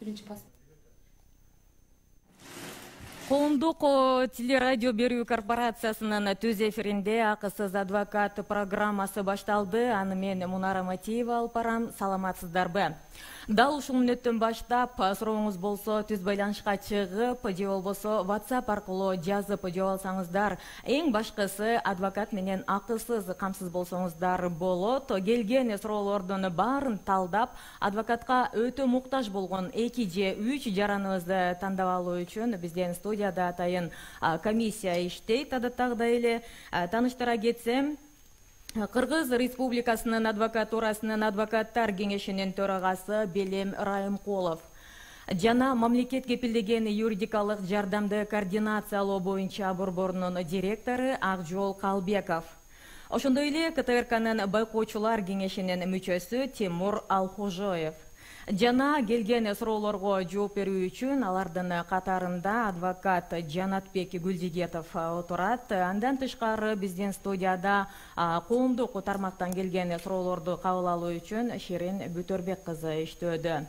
Birinci pas. Коомдук телерадио берүү корпорациясынын төз эфиринде акысыз адвокат программасы башталды. Аны мен Мунара Матиева алып барам. Саламатсыздарбы? Дал ушул мүнөттөн баштап сурооңуз болсо түз байланышка чыгып, же болбосо WhatsApp аркылуу жазып жооп алсаңыздар, эң башкысы адвокат менен акысыз, камсыз болсоңуздар болот. Келген суроолордун баарын талдап, адвокатка өтө муктаж болгон 2 же 3 жараныбызды тандап алуу үчүн бизден студияда атайын комиссия иштейт. Адаттагыдай эле тааныштыра кетсем, Кыргыз Республикасынын адвокатурасынын адвокаттар кеңешинин төрагасы Белем Райымкулов жана мамлекет кепилдеген юридикалык жардамды координациялоо боюнча борборунун директору Акжол Калбеков. Ошондой эле КТРКнын байкоочулар кеңешинин мүчөсү Тимур Алхожоев. Жана келген суроолорго жооп берүү үчүн алардын катарында адвокат Жанатбек Гүлдигетов отурат. Андан тышкары биздин студияда коомдук тармактан келген суроолорду кабыл алуу үчүн Ширин Бүтөрбек кызы иштөөдө.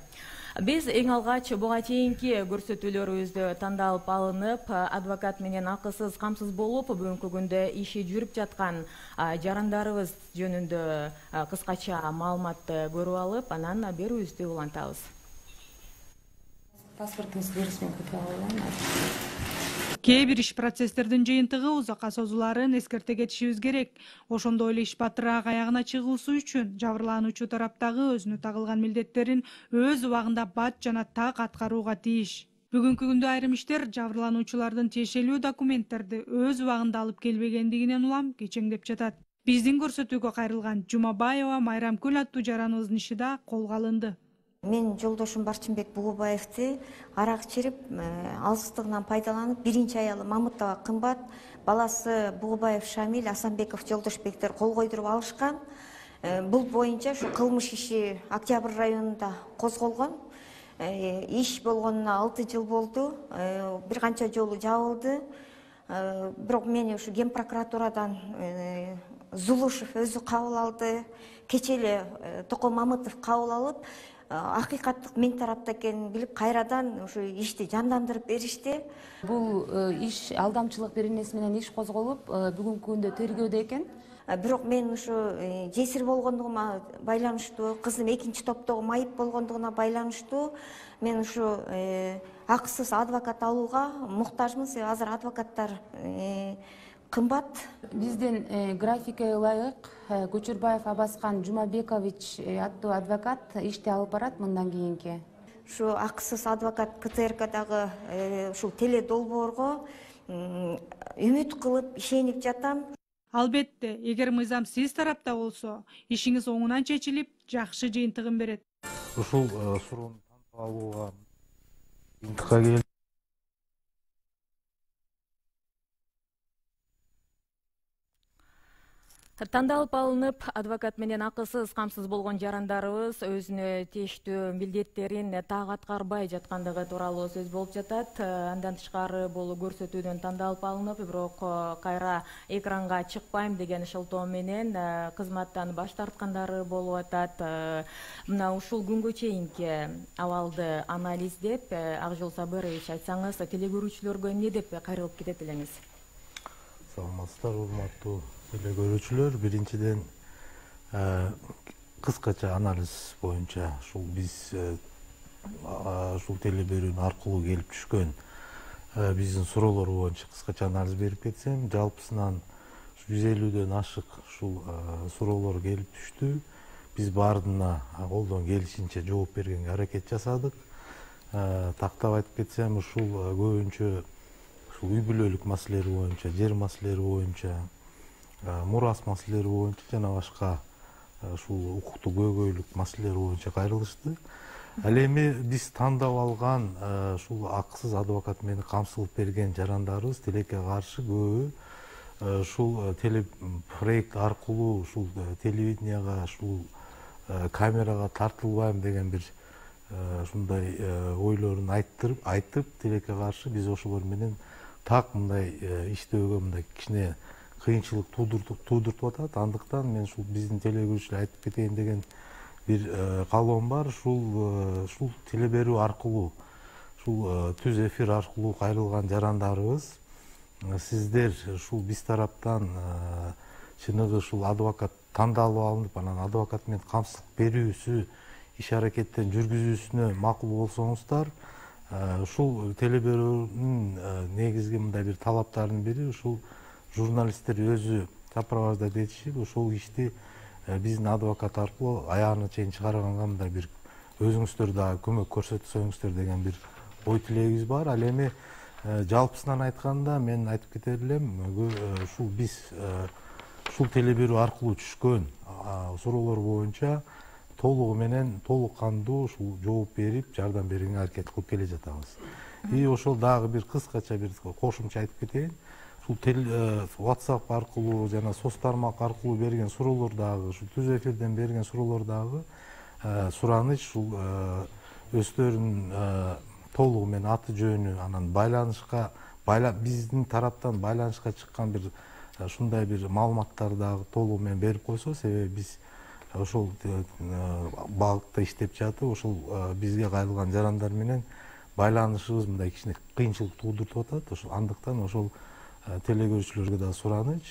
Биз эң алгач буга чейинки көрсөтүүлөрүбүздү тандалып алынып, адвокат менен акысыз, камсыз болуп, бүгүнкү күндө иши жүрүп жаткан жарандарыбыз жөнүндө кыскача маалыматты көрүп алып, анан берүүбүздү улантабыз. Паспортыңызды бересмен көтөрө алам. Кээ бир иш процесстердин жыйынтыгы узакка созулаарын эскерте кетишибиз керек. Ошондой эле иш батыраак аягына чыгуусу үчүн жабырлануучу тараптагы өзүнө тагылган милдеттерин өз убагында бат жана так аткарууга тийиш. Бүгүнкү күндө айрым иштер жабырлануучулардын тиешелүү документтерди өз убагында алып келбегендигинен улам кечеңдеп жатат. Биздин көрсөтүүгө кайрылган Жумабаева Майрамкүл аттуу жараныбыздын иши да колго алынды. Мен жолдошум Барчынбек Бугубаевди арак ичирип, алсыздыгынан пайдаланып, биринчи аялы Мамытова Кымбат, баласы Бугубаев Шамил, Асанбеков Жолдошбектер кол койдуруп алышкан. Бул боюнча ушу кылмыш иши Октябрь районунда козголгон. Иш болгонуна 6 жыл болду. Бир канча жолу жабылды. Бирок мени ушу Ген прокуратурадан Зулушев өзү кабыл алды. Кече эле Токо Мамытов кабыл алып, акыйкаттык мен тарапта экенин билип, кайрадан ушу ишти жандандырып беришти. Бул иш алдамчылык бир нерсе менен иш козголуп, бүгүнкү күндө тергөөдө экен. Бирок мен ушу жесир болгондугума байланыштуу, кызым экинчи топтогу майып болгондугуна байланыштуу мен ушу акысыз адвокат алууга муктажмын. Азыр адвокаттар кымбат. Биздин графикке ылайык Көчүрбаев Абаскан Жумабекович аттуу адвокат ишти алып барат мындан кийинки. Ушу акысыз адвокат КТРКдагы ушул теле долбоорго үмүт кылып, ишенип жатам. Албетте, эгер мыйзам сиз тарапта болсо, ишиңиз оңунан чечилип, жакшы жыйынтыгын берет. Ушул суроону тандап алууга интикка келди. Тандалып алынып, адвокат менен акысыз, камсыз болгон жарандарыбыз өзүнө тийиштүү милдеттерин так аткарбай жаткандыгы тууралуу сөз болуп жатат. Андан тышкары бул көрсөтүүдөн тандалып алынып, бирок кайра экранга чыкпайм деген шылтоо менен кызматтан баш тарткандары болуп атат. Мына ушул күнгө чейинки абалды анализдеп, Акжол Сабырович, айтсаңыз, телекөрүүчүлөргө эмне деп кайрылып кетет элеңиз? Саламатсыздар, урматтуу теле көрүүчүлөр. Биринчиден кыскача анализ боюнча ушул биз ушул теле берүүнүн аркылуу келип түшкөн биздин суроолор боюнча кыскача анализ берип кетсем, жалпысынан 150дөн ашык ушул суроолор келип түштү. Биз баардыгына колдон келишинче жооп бергенге аракет жасадык. Тактап айтып кетсем, ушул көбүнчө үй бүлөлүк маселелери боюнча, жер маселелери боюнча, мурас маселелери боюнча жана башка ушул укуктук көйгөйлүк маселелери боюнча кайрылышты. Ал эми биз тандап алган ушул акысыз адвокат менен камсыз берген жарандарыбыз тилекке каршы көбү ушул телепроект аркылуу ушул телевиденияга, ушул камерага тартылбайм деген бир ушундай ойлорун айтып тилекке каршы биз ошолор менен так мындай иштөөгө мындай кичине кыйынчылык туудуртуп атат. Андыктан мен ушул биздин телегөрүүчүлөр айтып кетейин деген бир каалоом бар. Ушул теле берүү аркылуу, ушул түз эфир аркылуу кайрылган жарандарыбыз, сиздер ушул биз тараптан чыныгы ушул адвокат тандалып алынып, анан адвокат менен камсыздык берүүсү, иш аракеттен жүргүзүүсүнө макул болсоңуздар, ушул теле берүүнүн негизги мындай бир талаптарынын бири ушул журналисттер өзү сопровождать этишип, ушул ишти биздин адвокат аркылуу аягына чейин чыгарганга мындай бир өзүңүздөр дагы көмөк көрсөтсөңүздөр деген бир ой тилегибиз бар. Ал эми жалпысынан айтканда мен айтып кетер элем, ушул биз ушул теле берүү аркылуу түшкөн суроолор боюнча толугу менен толук кандуу ушул жооп берип, жардам берүүгө аракет кылып келе жатабыз. И ошол дагы бир кыскача бир кошумча айтып кетейин. Ушул WhatsApp аркылуу жана соц тармак аркылуу берген суроолор дагы, ушул түз эфирден берген суроолор дагы сураныч ушул өздөрүнүн толугу менен аты жөнү, анан биздин тараптан байланышка чыккан бир ушундай бир маалыматтар дагы толугу менен берип койсо, себеби биз ошол багытта иштеп жатып, ошол бизге кайрылган жарандар менен байланышыбыз мындай кичине кыйынчылык туудуруп атат. Ошол андыктан ошол теле көрүүчүлөргө да сураныч,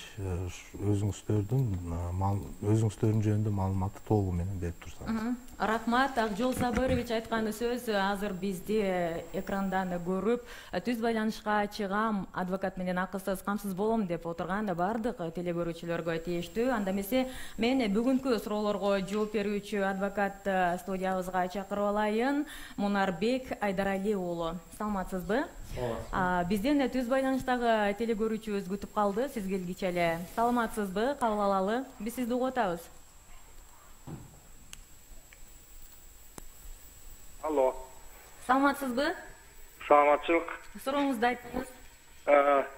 өзүңүздөрдүн жөнүндө маалыматты толугу менен берип турсаңыз. Рахмат. Акжол Сабырович айткан сөз азыр бизди экрандан көрүп, түз байланышка чыгам, адвокат менен акысыз, камсыз болом деп отурган бардык теле көрүүчүлөргө тийиштүү. Анда эмесе мен бүгүнкү суроолорго жооп берүүчү адвокат студиябызга чакырып алайын. Мунарбек Айдарали уулу. Саламатсызбы? Бизден түз байланыштагы теле көрүүчүбүз күтүп калды. Сиз келгиче эле саламатсызбы? Кабыл алалы. Биз сизди угуп атабыз. Алло. Саламатсызбы? Саламатчылык. Сурооңузду айтыңыз.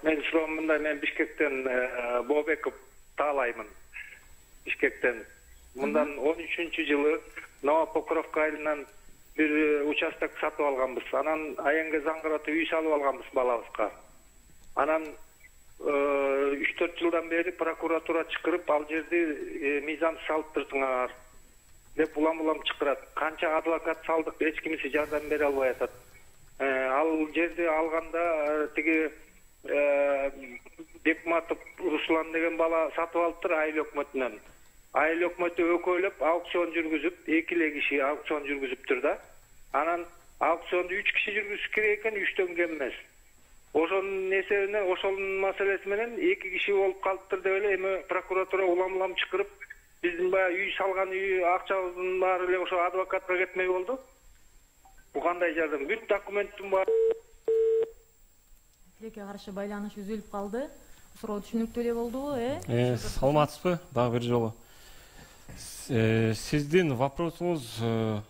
Мен суроом мындай, мен Бишкектен Бообеков таалаймын. Бишкектен. Мындан 13-жылы Нова Покровка айылынан бир участок сатып алганбыз. Анан аянга заңгыратып үй салып алганбыз балабызга. Анан 3-4 жылдан бери прокуратура чакырып, ал жерди мыйзам салып турсуңар деп улам чакырат. Канча адвокат салдык, эч кимиси жардам бере албай атат. Ал жерди алганда тиги Бекматов Руслан деген бала сатып алыптыр айыл өкмөтүнөн. Айыл өкмөтү өкөйлөп аукцион жүргүзүп, экиле киши аукцион жүргүзүптүр да. Анан аукционду 3 киши жүргүзүш керек экен, 3төн кем эмес. Ошонун эсебинен, ошонун маселеси менен 2 киши болуп калыптыр деп эле эми прокуратура улам чакырып, биздин баягы үй салган үй акчабыздын баары эле ошо адвокатка кетмей болду. Бу кандай жардам? Бүт документтин баары Тилекке каршы байланыш үзүлүп калды. Суроо түшүнүктүү эле болдубу, Саламатсызбы? Дагы бир жолу. Сиздин вопросуңуз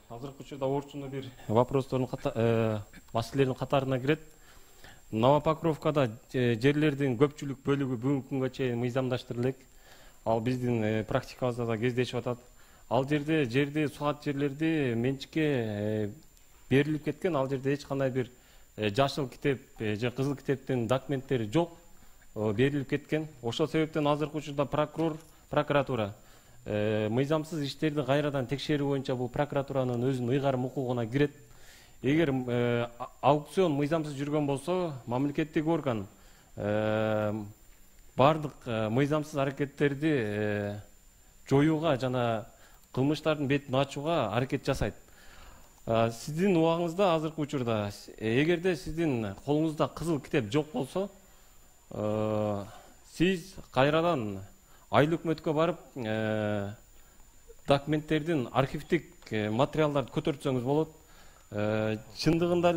азыркы учурда орчундуу бир вопростордун маселелердин катарына кирет. Нова Покровкада жерлердин көпчүлүк бөлүгү бүгүнкү күнгө чейин мыйзамдаштырылат. Ал биздин практикабызда да кездешип атат. Ал жерди сугат жерлерди менчикке берилип кеткен. Ал жерде эч кандай бир жашыл китеп же кызыл китептин документтери жок, берилип кеткен. Ошол себептен азыркы учурда прокуратура мыйзамсыз иштерди кайрадан текшерүү боюнча бул прокуратуранын өзүнүн ыйгарым укугуна кирет. Эгер аукцион мыйзамсыз жүргөн болсо, мамлекеттик орган бардык мыйзамсыз аракеттерди жоюуга жана кылмыштардын бетин ачууга аракет жасайт. Сиздин убагыңызда азыркы учурда эгерде сиздин колуңузда кызыл китеп жок болсо, сиз кайрадан айыл өкмөткө барып документтердин архивдик материалдарды көтөртсөңүз болот. Чындыгында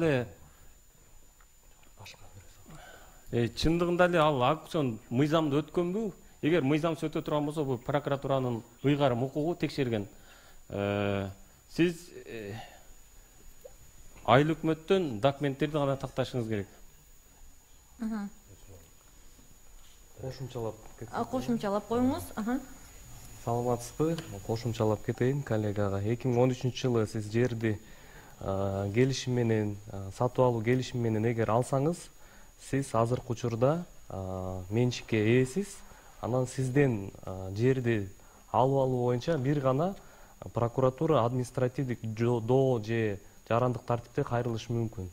эле ал аукцион мыйзамды өткөнбү? Эгер мыйзамсыз өтө турган болсо, бул прокуратуранын ыйгарым укугу текшерген. Сиз айыл өкмөттөн документтерди гана такташыңыз керек. Кошумчалап коюңуз. Саламатсызбы? Кошумчалап кетейин коллегага. 2013-жылы сиз жерди келишим менен сатып алуу келишими менен эгер алсаңыз, сиз азыркы учурда менчикке ээсиз. Анан сизден жерди алып алуу боюнча бир гана прокуратура административдик доо же жарандык тартипте кайрылышы мүмкүн.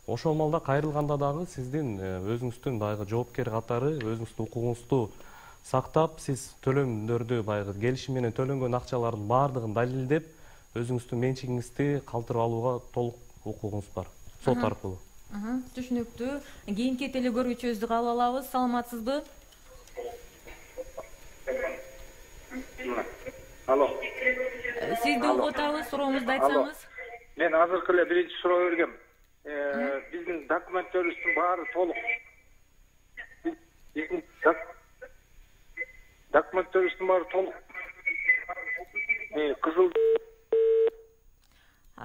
Ошол маалда кайрылганда дагы сиздин өзүңүздүн баягы жоопкер катары өзүңүздүн укугуңузду сактап, сиз төлөмдөрдү баягы келишим менен төлөнгөн акчалардын баардыгын далилдеп, өзүңүздүн менчигиңизди калтырып алууга толук укугуңуз бар сот аркылуу. Түшүнүктүү. Кийинки телегөрүүчүбүздү кабыл алабыз. Саламатсызбы? Алло. Сизди угуп атабыз, сурооңузду айтсаңыз. Мен азыркы эле биринчи суроо бергем. Биздин документтерибиздин баары толук. Биздин документтерибиздин баары толук. Кызыл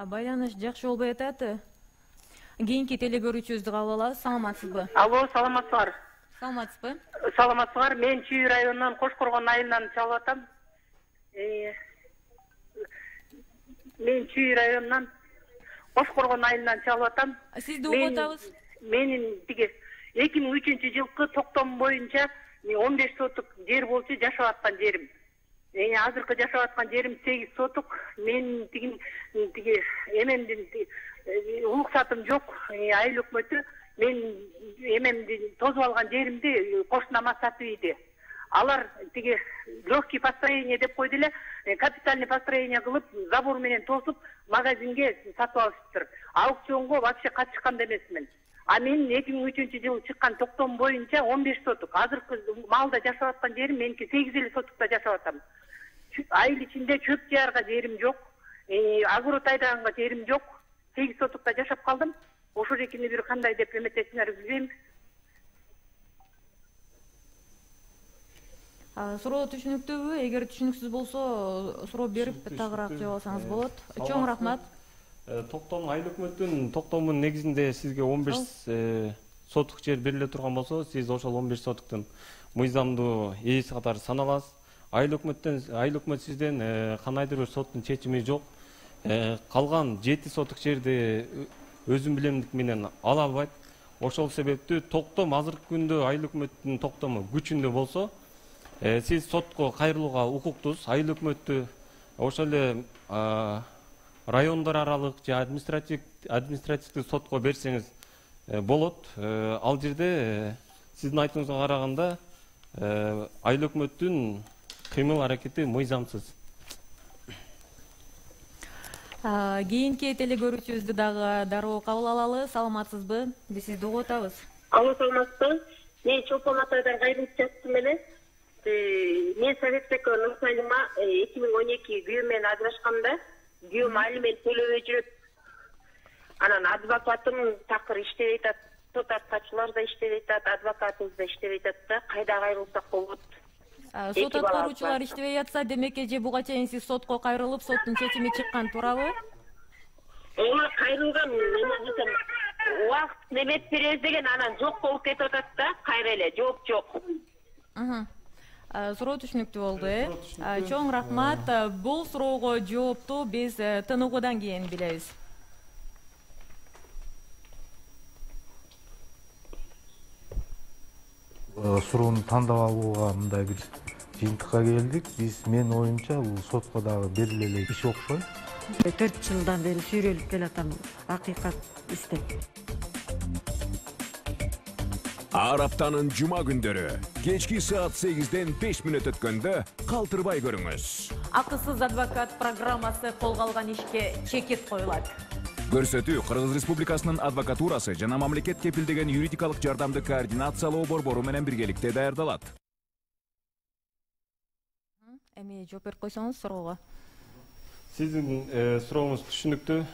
Байланыш жакшы болбой атат. Кийинки телегөрүүчүбүздү кабыл алабыз. Саламатсызбы? Алло, саламатсызбар. Саламатсызбы? Саламатсызбар. Мен Чүй районунан Кошкоргон айылынан чалып атам. Мен Чүй районунан Кошкоргон айылынан чалып атам. Сизди угуп атабыз. Менин 2003-жылкы токтом боюнча 15 сотук жер болчу жашап аткан жерим. Азыркы жашап аткан жерим 8 сотук. Мен эмемдин уруксатым жок. Айыл өкмөтү мен эмемди тозуп алган жеримди кошунама сатып ийди. Алар легкий построение деп койду эле, капитальный построение кылып, забор менен тосуп, магазинге сатып алышыптыр. Аукционго вообще катышкан да эмесмин. А мен 2003-жылы чыккан токтом боюнча 15 сотук. Азыркы маалда жашап аткан жерим меники 8 сотукта жашап атам. Айыл ичинде чөп жаарга жерим жок. Агурот айдаганга жерим жок. 8 сотукта жашап калдым. Ошо экини бир кандай деп эметесиңер билбейм. Суроо түшүнүктүүбү? Эгер түшүнүксүз болсо, суроо берип тагыраак жооп алсаңыз болот. Чоң рахмат. Токтом айыл өкмөттүн токтомунун негизинде сизге 15 сотук жер бериле турган болсо, сиз ошол 15 сотуктун мыйзамдуу ээси катары саналасыз. Айыл өкмөт сизден кандайдыр бир соттун чечими жок. Калган 7 сотук жерди өзүм билемдик менен ала албайт. Ошол себептүү токтом азыркы күндө айыл өкмөттүн токтому күчүндө болсо, сиз сотко кайрылууга укуктусуз. Айыл өкмөттү ошол эле райондор аралык же административдик сотко берсеңиз болот. Ал жерде сиздин айтууңузга караганда айыл өкмөттүн кыймыл аракети мыйзамсыз. Кийинки телегөрүүчүбүздү дагы дароо кабыл алалы. Саламатсызбы? Биз сизди угуп атабыз. Алло, саламатсызбы? Мен Чолпон Атайдан кайрылып жаттым эле. Мен Советсекова Нурсалима 2012 күйөөм менен ажырашканда, күйөөм алимент төлөбөй жүрөт. Анан адвокатым такыр иштебей атат, сот аткарчылар да иштебей атат, адвокатыбыз да иштебей атат да, кайда кайрылсак болот? Сот аткаруучулар иштебей атса, демек эже буга чейин сиз сотко кайрылып, соттун чечими чыккан, туурабы? Ооба, кайрылган, эме десем, убакыт немет беребиз деген анан жок болуп кетип атат да, кайра эле жооп жок. Суроо түшүнүктүү болду, Чоң рахмат. Бул суроого жоопту биз тыныгуудан кийин билебиз. Суроону тандап алууга мындай бир жыйынтыкка келдик. Менин оюмча бул сотко дагы бериле эле иш окшойт. 4 жылдан бери сүйрөлүп келатам акыйкат издеп. Ар аптанын жума күндөрү кечки саат 8-ден 5 мүнөт өткөндө калтырбай көрүңүз. Акысыз адвокат программасы колго алган ишке чекит коюлат. Көрсөтүү Кыргыз Республикасынын адвокатурасы жана мамлекет кепилдеген юридикалык жардамды координациялоо борбору менен биргеликте даярдалат. Эми жооп берип койсоңуз суроого. Сиздин сурооңуз түшүнүктүү.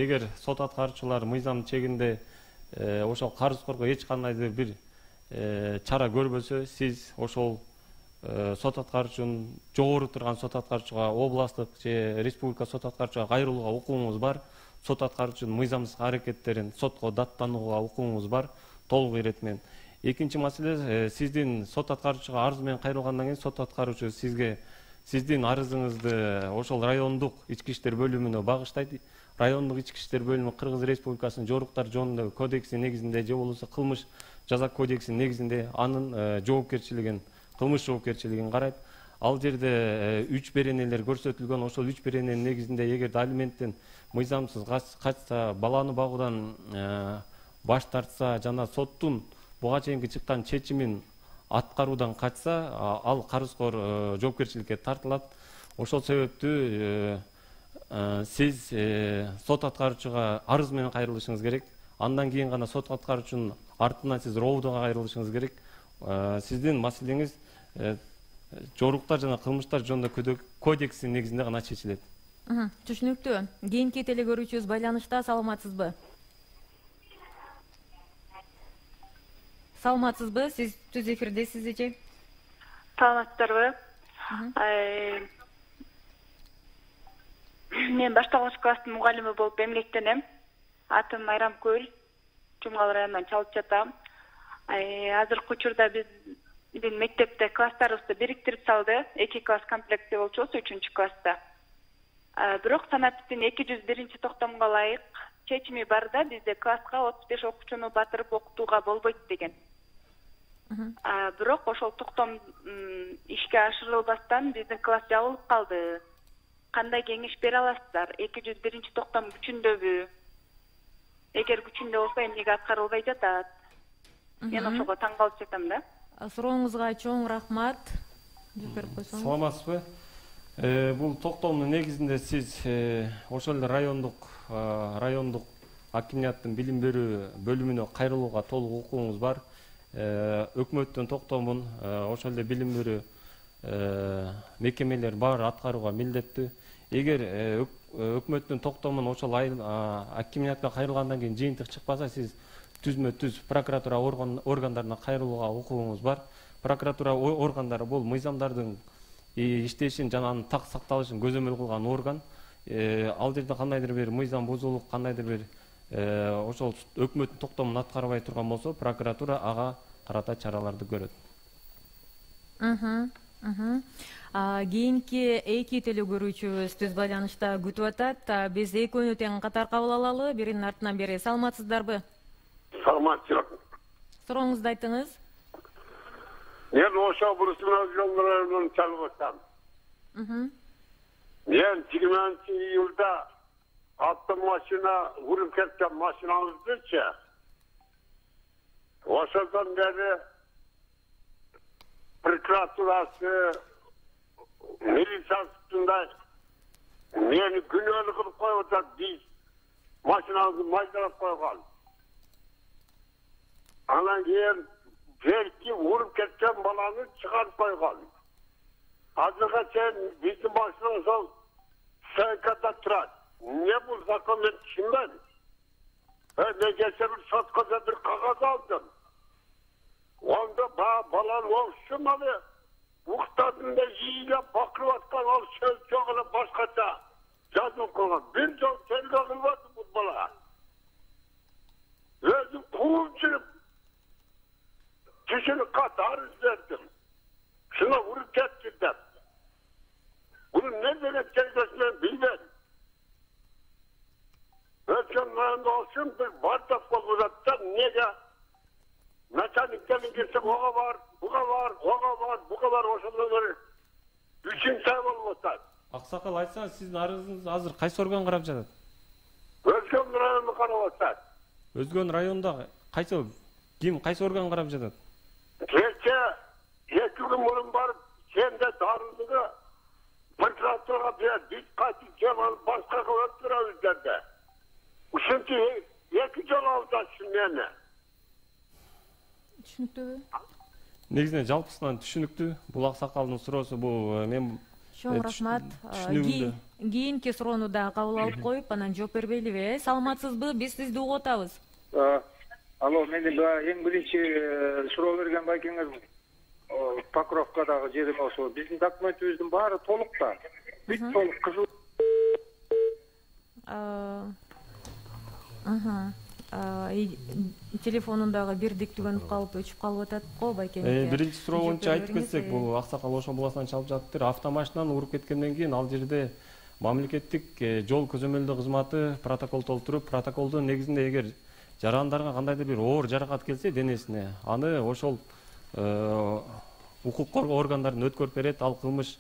Эгер сот аткаруучулар мыйзам чегинде ошол карыздорго эч кандайдыр бир чара көрбөсө, сиз ошол сот аткаруучунун жогору турган сот аткаруучуга, областтык же республика сот аткаруучуга кайрылууга укугуңуз бар. Сот аткаруучунун мыйзамсыз аракеттерин сотко даттанууга укугуңуз бар, толук ирет менен. Экинчи маселе, сиздин сот аткаруучуга арыз менен кайрылгандан кийин сот аткаруучу сизге сиздин арызыңызды ошол райондук ички иштер бөлүмүнө багыштайт. Райондук ички иштер бөлүмү Кыргыз Республикасынын жоруктар жөнүндөгү кодекси негизинде же болбосо кылмыш жаза кодексинин негизинде анын жоопкерчилигин, кылмыш жоопкерчилигин карайт. ал жерде 3 беренелер көрсөтүлгөн. Ошол 3 берененин негизинде эгер алименттен мыйзамсыз качса, баланы багуудан баш тартса жана соттун буга чейинки чыккан чечимин аткаруудан качса, ал карызкор жоопкерчиликке тартылат. Ошол себептүү сиз сот аткаруучуга арыз менен кайрылышыңыз керек. Андан кийин гана сот аткаруучунун артынан сиз роодуга кайрылышыңыз керек. Сиздин маселеңиз жоруктар жана кылмыштар жөнүндө кодекстин негизинде гана чечилет. Түшүнүктүү. Кийинки телегөрүүчүбүз байланышта, саламатсызбы? Саламатсызбы? Сиз түз эфирдесиз эже. Саламатсыздарбы? Мен башталгыч класстын мугалими болуп эмгектенем. Атым Майрамкөл, Жумгал районунан чалып жатам. Азыркы учурда биздин мектепте класстарыбызды бириктирип салды. 2 класс комплекти болчубуз 3-класста. Бирок санаттын 201 токтомго ылайык чечими бар да, бизде класска 35 окуучуну батырып окутууга болбойт деген. Бирок ошол токтом ишке ашырылбастан биздин класс жабылып калды. Кандай кеңеш бере аласыздар? 201 токтом күчүндөбү? Эгер күчүндө болсо эмнеге аткарылбай жатат? Мен ошого таң калып жатам да. Сурооңузга чоң рахмат. Саламатсызбы? Бул токтомдун негизинде сиз ошол эле райондук акимияттын билим берүү бөлүмүнө кайрылууга толук укугуңуз бар. Өкмөттүн токтомун ошол эле билим берүү мекемелер бар аткарууга милдеттүү. Эгер өкмөттүн токтомун ошол акимиятка кайрылгандан кийин жыйынтык чыкпаса, сиз түзмө-түз прокуратура органдарына кайрылууга укугуңуз бар. Прокуратура органдары бул мыйзамдардын иштешин жана анын так сакталышын көзөмөл кылган орган. Ал жерде кандайдыр бир мыйзам бузулуп, кандайдыр бир ошол өкмөттүн токтомун аткарбай турган болсо, прокуратура ага карата чараларды көрөт. Кийинки 2 телегөрүүчүбүз түз байланышта күтүп атат. Биз экөөнү тең катар кабыл алалы, биринин артынан бири. Саламатсыздарбы? Саламатчылык. Сурооңузду айтыңыз. Мен ошо Бурсунов чалып атам. Мен 20-июлда автомашина уруп кеткен машинамыздычы. Ошондон бери прокуратурасы, милициясында мени күнөөлүү кылып коюп атат. Биз машинабызды майдалап койгон. Анан кийин берки уруп кеткен баланы чыгарып койгон. Азыркыга чейин биздин машина ошол СКда турат. Не бул закон мен түшүнбөйм. Мен кечээ бир сотко бир кагаз алдым. Onda balan olsun abi. Muhtadında yiyle bakır atkan al söz çoğuna başkata. Yazın koygan. Bir çok telga kılmadı bu bala. Özüm kuğumçulup kişini katar izlerdim. Şuna vurup kettirdim. Bunu ne demek telgasını bilmem. Ölçenlerinde olsun bir bardak bozulacaktan nege mekaniklerin girse oğa var, buğa var, oğa var, buğa var, oşanları üçün say olmasa. Aksakal aytsan, sizin arızınız hazır kayсы organ karap жатат? Özgön rayonu karap жатат. Özgön rayonda kayсы, kim kayсы organ karap жатат? Geçe, 2 gün bunun barıp, sende darılığı prokuratura bir dikkatli Cemal başka kuvvetleri özlerde. Şimdi 2 yol alacaksın yani. Түшүнүктүүбү? Негизинен жалпысынан түшүнүктүү. Бул аксакалдын суроосу бул мен чоң рахмат. Кийинки суроону да кабыл алып коюп, анан жооп бербейлиби? Саламатсызбы? Биз сизди угуп атабыз. Алло, мен эң биринчи суроо берген байкеңиз Покровкадагы жерим ошо. Биздин документибиздин баары толук да. Бүт толук кызыл. Телефонундагы бирдик түгөнүп калып өчүп калып атат го байкеңизге. Биринчи суроо боюнча айтып кетсек, бул аксакал ошол буласынан чалып жатыптыр. Автомашинаны уруп кеткенден кийин ал жерде мамлекеттик жол көзөмөлдөө кызматы протокол толтуруп, протоколдун негизинде эгер жарандарга кандайдыр бир оор жаракат келсе денесине, аны ошол укук коргоо органдарын өткөрүп берет. Ал кылмыш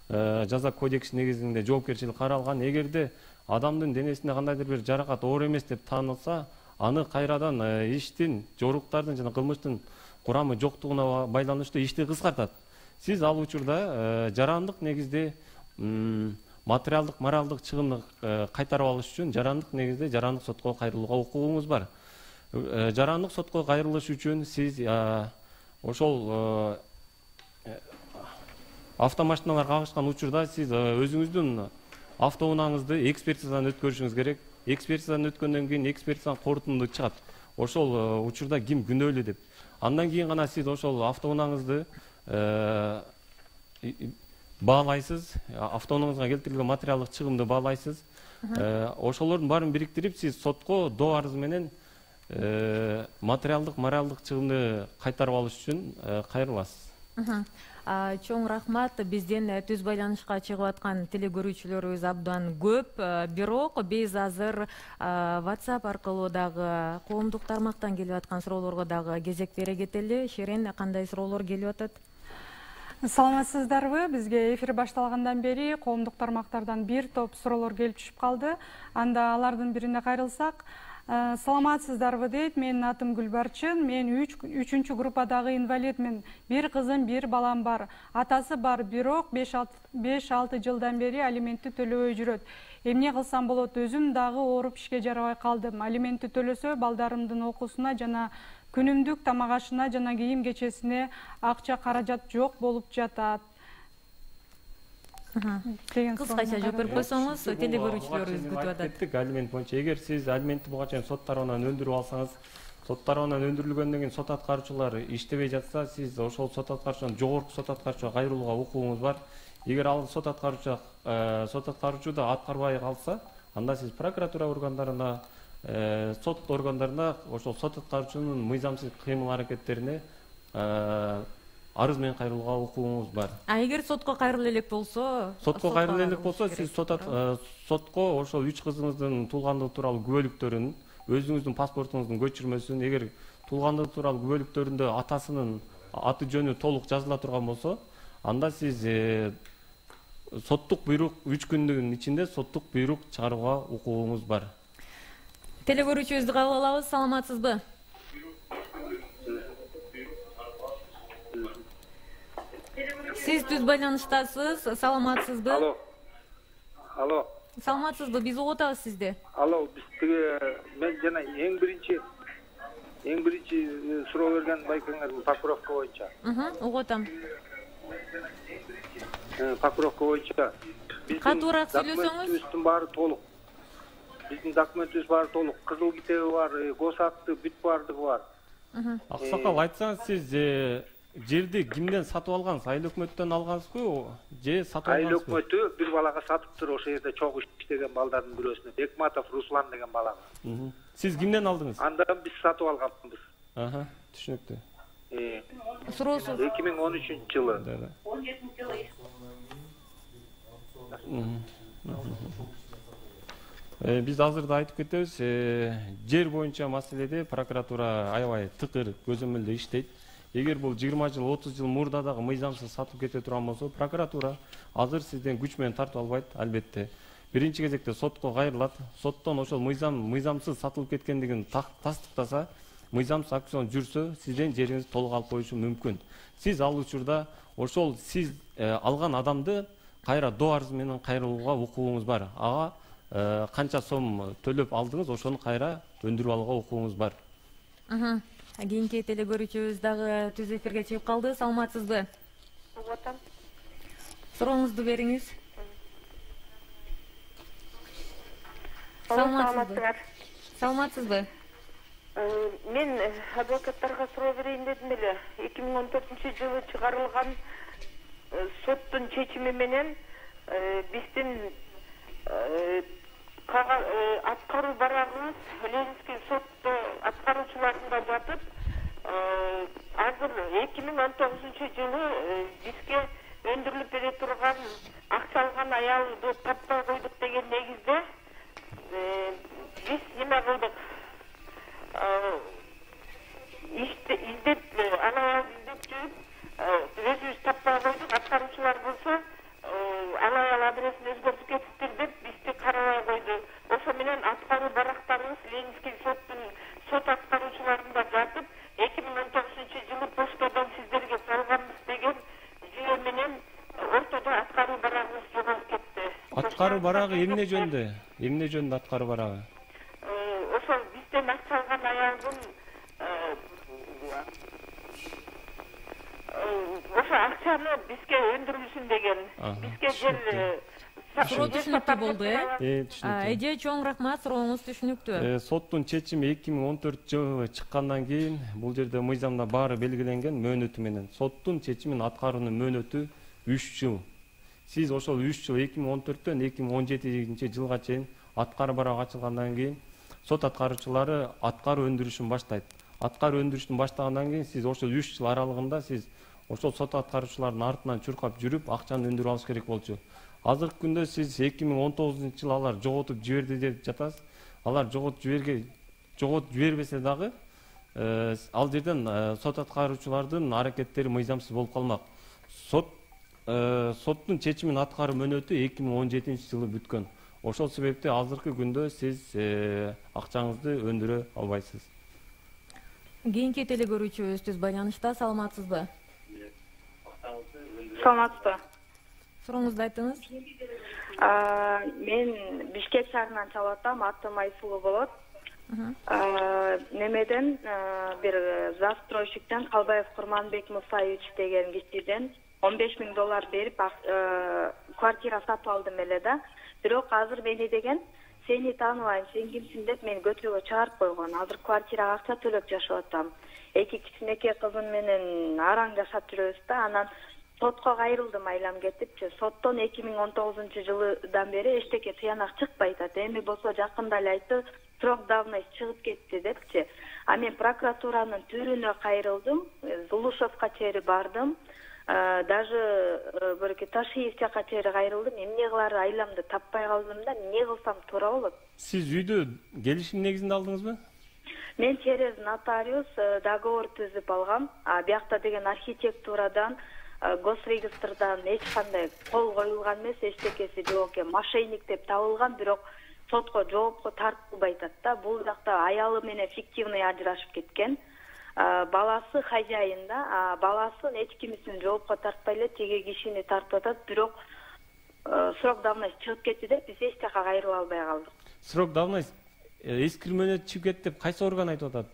жаза кодекси негизинде жоопкерчилик каралган. Эгерде адамдын денесинде кандайдыр бир жаракат оор эмес деп таанылса, аны кайрадан иштин, жоруктардын жана кылмыштын курамы жоктугуна байланыштуу ишти кыскартат. Сиз ал учурда жарандык негизде материалдык, моралдык чыгымды кайтарып алыш үчүн жарандык негизде жарандык сотко кайрылууга укугуңуз бар. Жарандык сотко кайрылыш үчүн сиз ошол автомашиналар кагышкан учурда сиз өзүңүздүн автоунааңызды экспертизадан өткөрүшүңүз керек. Экспертизадан өткөндөн кийин экспертизанын корутунду чыгат. Ошол учурда ким күнөөлүү деп. Андан кийин гана сиз ошол автоунааңызды баалайсыз, автоунааңызга келтирилген материалдык чыгымды баалайсыз. Ошолордун баарын бириктирип сиз сотко доо арыз менен материалдык, моралдык чыгымды кайтарып алыш үчүн кайрыласыз. Чоң рахмат. Бизден түз байланышка чыгып аткан телекөрүүчүлөрүбүз абдан көп. Бирок биз азыр WhatsApp аркылуу дагы коомдук тармактан келип аткан суроолорго дагы кезек бере кетели. Шерен, кандай суроолор келип атат? Саламатсыздарбы? Бизге эфир башталгандан бери коомдук тармактардан бир топ суроолор келип түшүп калды. Анда алардын бирине кайрылсак, саламатсыздарбы дейт. Менин атым Гүлбарчын. Мен 3-чү группадагы инвалидмин. Бир кызым, бир балам бар. Атасы бар, бирок 5-6 жылдан бери алиментти төлөбөй жүрөт. Эмне кылсам болот? Өзүм дагы ооруп ишке жарабай калдым. Алиментти төлөсө балдарымдын окуусуна жана күнүмдүк тамак ашына жана кийим кечесине акча каражат жок болуп жатат. Кыскача жооп берип койсоңуз, телекөрүүчүлөрүбүз күтүп атат. Алимент боюнча эгер сиз алиментти буга чейин сот тарабынан өндүрүп алсаңыз, сот тарабынан өндүрүлгөндөн кийин сот аткаруучулар иштебей жатса, сиз ошол сот аткаруучудан жогорку сот аткаруучуга кайрылууга укугуңуз бар. Эгер ал сот аткаруучу да аткарбай калса, анда сиз прокуратура органдарына, сот органдарына ошол сот аткаруучунун мыйзамсыз кыймыл аракеттерине арыз менен кайрылууга укугуңуз бар. Эгер сотко кайрыла элек болсо, сиз сотко ошол 3 кызыңыздын туулгандыгы тууралуу күбөлүктөрүн, өзүңүздүн паспортуңуздун көчүрмөсүн, эгер туулгандыгы тууралуу күбөлүктөрүндө атасынын аты жөнү толук жазыла турган болсо, анда сиз соттук буйрук 3 күндүн ичинде соттук буйрук чыгарууга укугуңуз бар. Телекөрүүчүбүздү кабыл алабыз. Саламатсызбы? Сиз түз байланыштасыз. Саламатсызбы? Алло. Саламатсызбы? Биз угуп атабыз сизди. Алло, мен жана эң биринчи суроо берген байкаңар Покровка боюнча. Угуп атам. Покровка боюнча. Катуураак сүйлөсөңүз. Биздин баары толук. Биздин документибиз баары толук. Кызыл китеби бар, госакты бүт баардыгы бар. Аксакал, айтсаңыз, сиз жерди кимден сатып алгансыз? Айыл өкмөттөн алгансызбы же сатып алгансызбы? Айыл өкмөтү бир балага сатыптыр, ошол жерде чогуу иштеген балдардын бирөөсүнө. Бекматов Руслан деген балага. Сиз кимден алдыңыз? Андан биз сатып алганбыз. Түшүнүктүү. Суроосуз 2013-жылы. 17-жылы. Биз азыр да айтып кетебиз, жер боюнча маселеде прокуратура аябай тыкыр көзөмөлдө иштейт. Эгер бул 20 жыл, 30 жыл мурда дагы мыйзамсыз сатып кете турган болсо, прокуратура азыр сизден күч менен тартып албайт, албетте. Биринчи кезекте сотко кайрылат. Соттон ошол мыйзамсыз сатылып кеткендигин тастыктаса, мыйзамсыз аукцион жүрсө, сизден жериңизди толук алып коюшу мүмкүн. Сиз ал учурда ошол сиз алган адамды кайра доо арызы менен кайрылууга укугуңуз бар. Ага канча сом төлөп алдыңыз, ошону кайра өндүрүп алууга укугуңуз бар. Кийинки телекөрүүчүбүз дагы түз эфирге чыгып калды. Саламатсызбы? Сурооңузду бериңиз. Саламатсызбы? Мен адвокаттарга суроо берейин дедим эле. 2014-жылы чыгарылган соттун чечими менен биздин аткаруу барагыбыз Ленинский сотто аткаруучуларында жатып, азыр 2019-жылы бизге өндүрүлүп бере турган акча алган аялды таппай койдук деген негизде биз неме кылдык? Издеп, аны издеп жүрүп, өзүбүз сот аткаруучуларында жатып 2019-жылы почтадан сиздерге салганбыз деген жүйө менен ортодо аткаруу барагыбыз жоголуп кетти. Аткаруу барагы эмне жөнүндө аткаруу барагы? Ошол бизден акча алган аялдын ошо акчаны бизге өндүрүлсүн деген. Бизге жер суроо түшүнүктүү болду, Эже чоң рахмат, сурооңуз түшүнүктүү. Соттун чечими 2014 жылы чыккандан кийин бул жерде мыйзамда баары белгиленген мөөнөтү менен. Соттун чечимин аткаруунун мөөнөтү 3 жыл. Сиз ошол 3 жыл 2014төн 2017 жылга чейин аткаруу барагы ачылгандан кийин сот аткаруучулары аткаруу өндүрүшүн баштайт. Аткаруу өндүрүшүн баштагандан кийин сиз ошол 3 жыл аралыгында сиз ошол сот аткаруучулардын артынан чуркап жүрүп акчаны өндүрүп алыш керек болчу. Азыркы күндө сиз 2019-жылы алар жоготуп жиберди деп жатасыз. Алар жоготуп жибербесе дагы ал жерден сот аткаруучулардын аракеттери мыйзамсыз болуп калмак. Соттун чечимин аткаруу мөөнөтү 2017 жылы бүткөн. Ошол себепти азыркы күндө сиз акчаңызды өндүрө албайсыз. Кийинки телекөрүүчүбүз байланышта, саламатсызбы? Саламатсызбы? Сурооңузду айтыңыз. Мен Бишкек шаарынан чалып атам, атым Айсулуу болот. Немеден бир застройщиктен Калбаев Курманбек Мусаевич деген кишиден $15,000 берип квартира сатып алдым эле да. Бирок азыр мени деген сени тааныбайм, сен кимсиң деп мени көчөгө чыгарып койгон. Азыр квартирага акча төлөп жашап атам. 2 кичинекей кызым менен араң жашап жүрөбүз да. Анан сотко кайрылдым айлам кетипчи. Соттон 2019-жылдан бери эчтеке тыянак чыкпай атат. Эми болсо жакында эле айтты, срок давности чыгып кетти депчи. А мен прокуратуранын төрүнө кайрылдым, Зулушевка чейин бардым. Даже бирки Ташиев жака чейин кайрылдым. Эмне кылар айламды таппай калдым да, эмне кылсам туура болот? Сиз үйдү келишим негизинде алдыңызбы? Мен через нотариус договор түзүп алгам. Биякта деген архитектурадан, госрегистрдан эч кандай кол коюлган эмес, эчтекеси жок экен. Мошенник деп табылган, бирок сотко жоопко тартылбай атат да. Бул жакта аялы менен фиктивный ажырашып кеткен. Баласы хожайын да, баласын эч кимисин жоопко тартпай эле тиги кишини тартып атат, бирок срок давности чыгып кетти деп биз эч жака кайрыла албай калдык. Срок давности эскирмөнөт чыгып кетти деп кайсы орган айтып атат?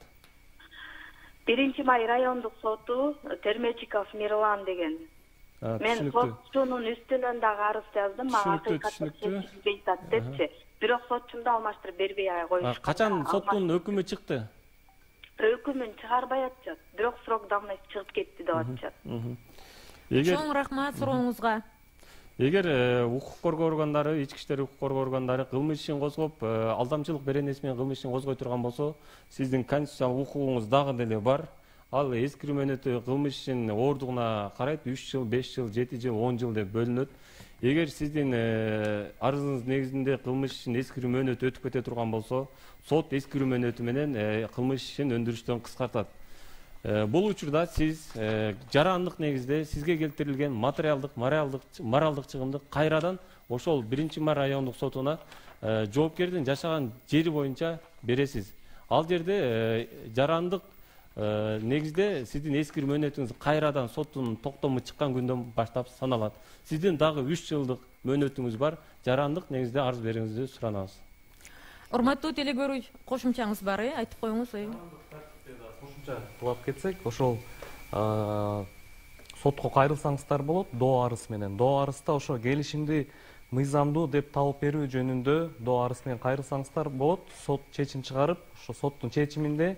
1-Май райондук соту Термечиков Мирлан деген. Мен сотчунун үстүнөн дагы арыз жаздым, мага акыйкатты жеткизбей атат депчи. Бирок сотчум да алмаштырып бербей коюшкан. Качан соттун өкүмү чыкты? Өкүмүн чыгарбай атышат, бирок срок давности чыгып кетти деп атышат. Чоң рахмат сурооңузга. Эгер укук коргоо органдары, ички иштер укук коргоо органдары кылмыш ишин козгоп, алдамчылык беренеси менен кылмыш ишин козгой турган болсо, сиздин конституциялык укугуңуз дагы деле бар. Ал эскирүү мөөнөтү кылмыш ишин оордугуна карайт, 3 жыл, 5 жыл, 7 жыл, 10 жыл деп бөлүнөт. Эгер сиздин арызыңыз негизинде кылмыш ишин эскирүү мөөнөтү өтүп кете турган болсо, сот эскирүү мөөнөтү менен кылмыш ишин өндүрүштөн кыскартат. Бул учурда сиз жарандык негизде сизге келтирилген материалдык, моралдык чыгымды кайрадан ошол 1-Май райондук сотуна жоопкердин жашаган жери боюнча бересиз. Ал жерде жарандык негизде сиздин эскирүү мөөнөтүңүз кайрадан соттун токтому чыккан күндөн баштап саналат. Сиздин дагы 3 жылдык мөөнөтүңүз бар. Жарандык негизде арыз берүүңүздү суранабыз. Урматтуу телекөрүүчү, кошумчаңыз бар, айтып коюңуз. Кошумча кылып кетсек, ошол сотко кайрылсаңыздар болот, доо арыз менен. Доо арызда ошо келишимди мыйзамдуу деп табып берүү жөнүндө доо арыз менен кайрылсаңыздар болот. Сот чечим чыгарып, ошо соттун чечиминде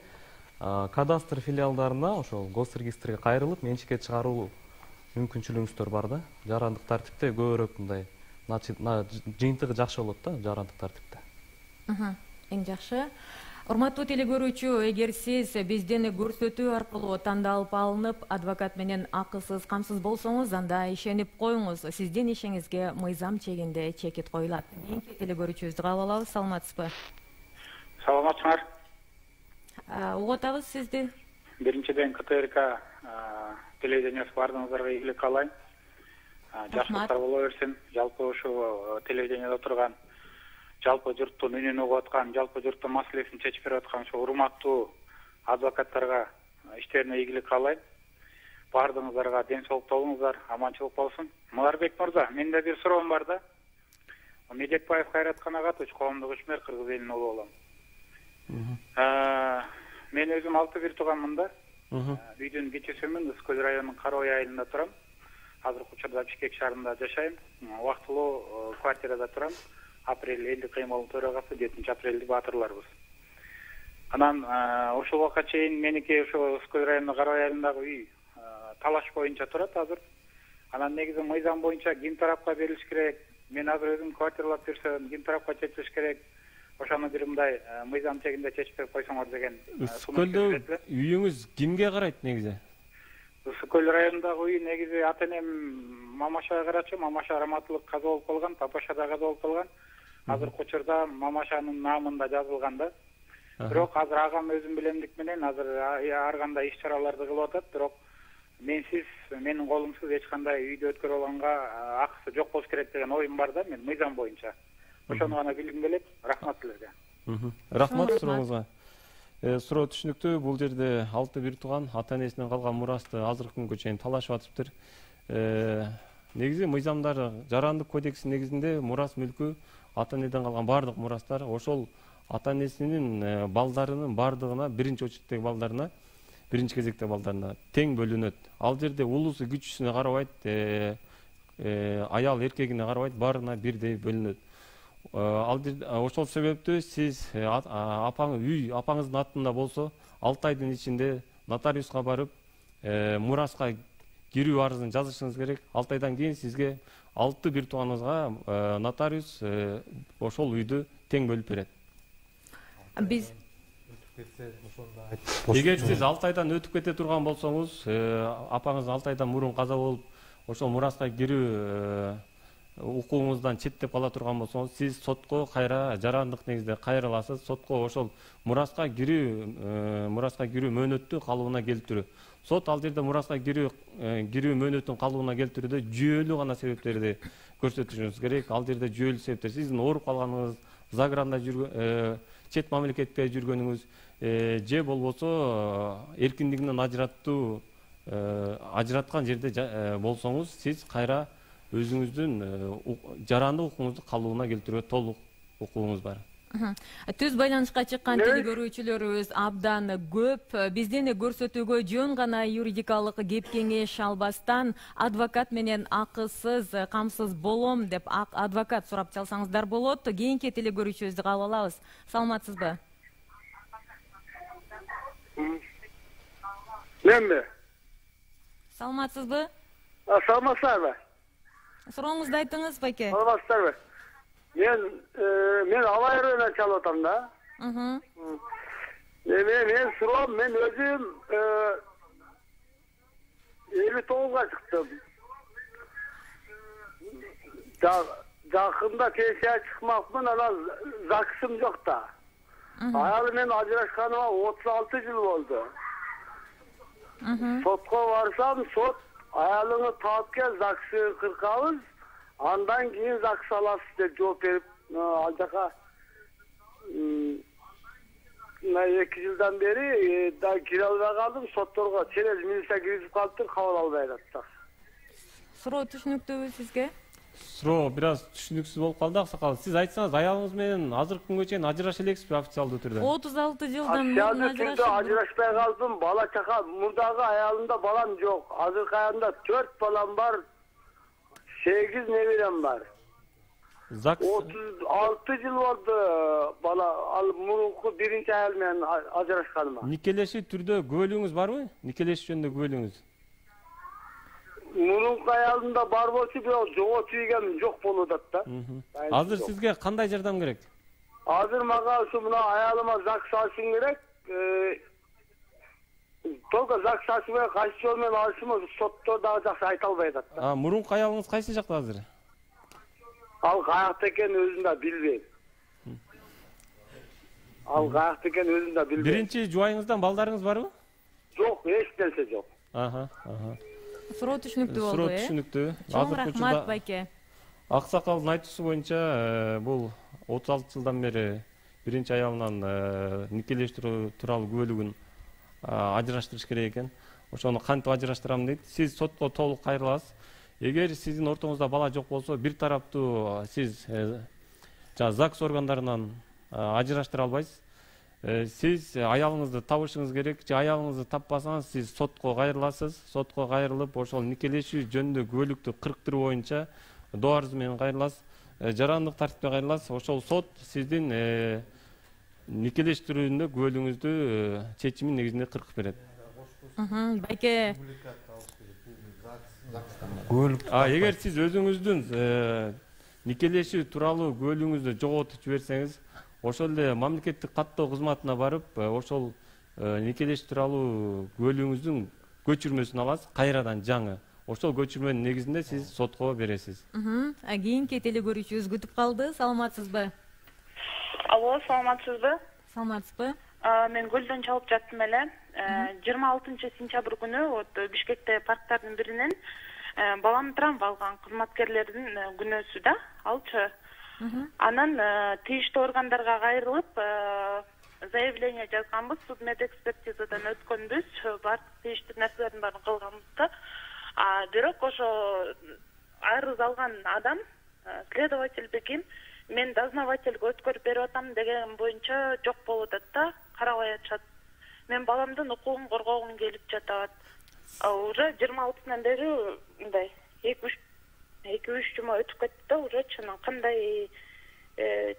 кадастр филиалдарына, ошол госрегистрге кайрылып, менчикке чыгаруу мүмкүнчүлүгүңүздөр бар да. Жарандык тартипте көбүрөөк мындай жыйынтыгы жакшы болот да, жарандык тартипте. Эң жакшы. Урматтуу телекөрүүчү, эгер сиз бизден көрсөтүү аркылуу тандалып алынып, адвокат менен акысыз, камсыз болсоңуз, анда ишенип коюңуз. Сиздин ишиңизге мыйзам чегинде чекит коюлат. Кийинки телекөрүүчүбүздү кабыл алабыз. Саламатсызбы? Саламатсыңар. Угуп атабыз сизди. Биринчиден КТРК телевидениясы бардыгыңыздарга ийгилик каалайм. Жакшылыктар боло берсин. Жалпы ушу телевиденияда турган жалпы журттун үнүн угуп аткан, жалпы журттун маселесин чечип берип аткан ошо урматтуу адвокаттарга иштерине ийгилик каалайм. Баардыгыңыздарга ден соолукта болуңуздар, аманчылык болсун. Муларбек мырза, менде бир суроом бар да. Медекбаев Кайраткан Агатович, коомдук ишмер, кыргыз элинин уулу болом. Мен өзүм 6-1 тууганмын да. Үйдүн кечесимин Ысык-Көл районунун Карабай айылында турам. Азыркы учурда Бишкек шаарында жашайм. Убактылуу квартирада турам. Апрель элдик кыймылдын төрагасы 7-апрелди баатырларбыз. Анан ошол убакка чейин меники ошо Ысык-Көл районунун Карабай айылындагы үй талаш боюнча турат азыр. Анан негизи мыйзам боюнча ким тарапка берилиш керек? Мен азыр өзүм квартиралап жүрсөм, ким тарапка чечилиш керек? Ошону бир мындай мыйзам чегинде чечип берип койсоңор деген. Ысык-Көлдө үйүңүз кимге карайт негизи? Ысык-Көл районундагы үй негизи ата-энем Мамашага карачу, Мамаша раматылык каза болуп калган, папаша да каза болуп калган. Азыркы учурда Мамашанын наамында жазылган да. Бирок азыр агам өзүм билемдик менен азыр ар кандай иш чараларды кылып атат, бирок менсиз, менин колумсуз эч кандай үйдө өткөрүп алганга акысы жок болуш керек деген оюм бар да, мен мыйзам боюнча. Ошону гана билгим келет. Рахмат силерге. Рахмат сурооңузга. Суроо түшүнүктүү. Бул жерде 6-1 тууган ата-энесинен калган мурасты азыркы күнгө чейин талашып атыптыр. Негизи мыйзамдар жарандык кодекстин негизинде мурас мүлкү ата-энеден калган бардык мурастар ошол ата-энесинин балдарынын бардыгына, биринчи очереддеги балдарына, биринчи кезекте балдарына тең бөлүнөт. Ал жерде улусу күчүсүнө карабайт, аял эркегине карабайт, баарына бирдей бөлүнөт. Ошол себептүү сиз апаңыздын атында болсо 6 айдын ичинде нотариуска барып мураска кирүү арызын жазышыңыз керек. 6 айдан кийин сизге 6-1 тууганыңызга нотариус ошол үйдү тең бөлүп берет. Биз эгер сиз 6 айдан өтүп кете турган болсоңуз, апаңыз 6 айдан мурун каза болуп, ошол мураска кирүү укугуңуздан четтеп кала турган болсоңуз, сиз сотко кайра жарандык негизде кайра аласыз. Сотко ошол мураска кирүү мөөнөттү калыбына келтирүү. Сот ал жерде мураска кирүү мөөнөтүн калыбына келтирүүдө жүйөлүү гана себептерди көрсөтүшүңүз керек. Ал жерде жүйөлүү себептер сиздин ооруп калганыңыз, загранда чет мамлекетте жүргөнүңүз, же болбосо эркиндигинен ажыраткан жерде болсоңуз, сиз кайра өзүңүздүн жарандык укугуңузду калыбына келтирүүгө толук укугуңуз бар. Түз байланышка чыккан телекөрүүчүлөрүбүз абдан көп. Биздин көрсөтүүгө жөн гана юридикалык кеп кеңеш албастан адвокат менен акысыз, камсыз болом деп адвокат сурап чалсаңыздар болот. Кийинки телекөрүүчүбүздү кабыл алабыз. Саламатсызбы? Менби? Саламатсызбы? Саламатсызбы? Сурооңузду айтыңыз, байке. Саламатсызбы? Мен Алай районунан чалып атам да. Мен суроом, мен өзүм 59-га чыктым. Жакында пенсияга чыкмакмын, анан ЗАГСым жок да. Аялым менен ажырашканыма 36 жыл болду. Сотко барсам, сот аялыңы таап кел, ЗАГСты кыркабыз, андан кийин ЗАГС аласыз деп жооп берип, ал жака 2 жылдан бери да кире албай калдым, сотторго через милиция киргизип калыптыр, кабыл албай атат. Суроо түшүнүктүүбү сизге? Суроо бир аз түшүнүксүз болуп калды, аксакал. Сиз айтсаңыз, аялыңыз менен азыркы күнгө чейин ажыраша элексизби официалдуу түрдө? 36 жылдан ажырашпай калдым, бала чака, мурдагы аялымда балам жок. Азыркы аялымда 4 балам бар, 8 неберем бар. 36 жыл болду бала, ал мурунку биринчи аял менен ажырашканыма. Никелешүү түрдө күбөлүгүңүз барбы? Никелешүү жөнүндө күбөлүгүңүз? Мурунку аялымда бар болчу, бирок жоготуп ийгем жок болуп атат да. Азыр сизге кандай жардам керек? Азыр мага ушу мына аялыма ЗАГС алышым керек. Только ЗАГС ашыбай кайсы жол менен алышым сотто дагы жакшы айта албай атат да. Мурунку аялыңыз кайсы жакта азыр? Ал каякта экенин өзүм да билбейм. Биринчи жубайыңыздан балдарыңыз барбы? Жок, эч нерсе жок. Суроо түшүнүктүү болду, Суроо түшүнүктүү. Чоң рахмат, байке. Аксакалдын айтуусу боюнча бул 36 жылдан бери биринчи аялынан никелештирүү тууралуу күбөлүгүн ажыраштырыш керек экен. Ошону кантип ажыраштырам дейт. Сиз сотко толук кайрыласыз. Эгер сиздин ортоңузда бала жок болсо, бир тараптуу сиз ЗАГС органдарынан ажыраштыра албайсыз. Сиз аялыңызды табышыңыз керек. Же аялыңызды таппасаңыз, сиз сотко кайрыласыз. Сотко кайрылып, ошол никелешүү жөнүндө күбөлүктү кырктыруу боюнча доо арызы менен кайрыласыз. Жарандык тартипте кайрыласыз. Ошол сот сиздин никелештирүүндө күбөлүгүңүздү чечимин негизинде кыркып берет. Байке. Эгер сиз өзүңүздүн никелешүү тууралуу күбөлүгүңүздү жоготуп жиберсеңиз, ошол эле мамлекеттик каттоо кызматына барып, ошол никелешүү тууралуу күбөлүгүңүздүн көчүрмөсүн аласыз, кайрадан жаңы. Ошол көчүрмөнүн негизинде сиз сотко бересиз. Кийинки телегөрүүчүбүз күтүп калды. Саламатсызбы? Алло, саламатсызбы? Саламатсызбы? Мен Көлдөн чалып жаттым эле. 26 сентябрь күнү Бишкекте парктардын биринен баланы травма алган кызматкерлердин күнөөсү да, алчы. Анан тийиштүү органдарга кайрылып, заявление жазганбыз, судмедэкспертизадан өткөнбүз, бардык тийиштүү нерселердин баарын кылганбыз да. Бирок ошо арыз алган адам, следователь беким, мен дознавательге өткөрүп берип атам деген боюнча жок болуп атат да, карабай атышат. Мен баламдын укугун коргогум келип жатат. Уже 26-сынан бери мындай 2-3 жума өтүп кетти да, уже чынын кандай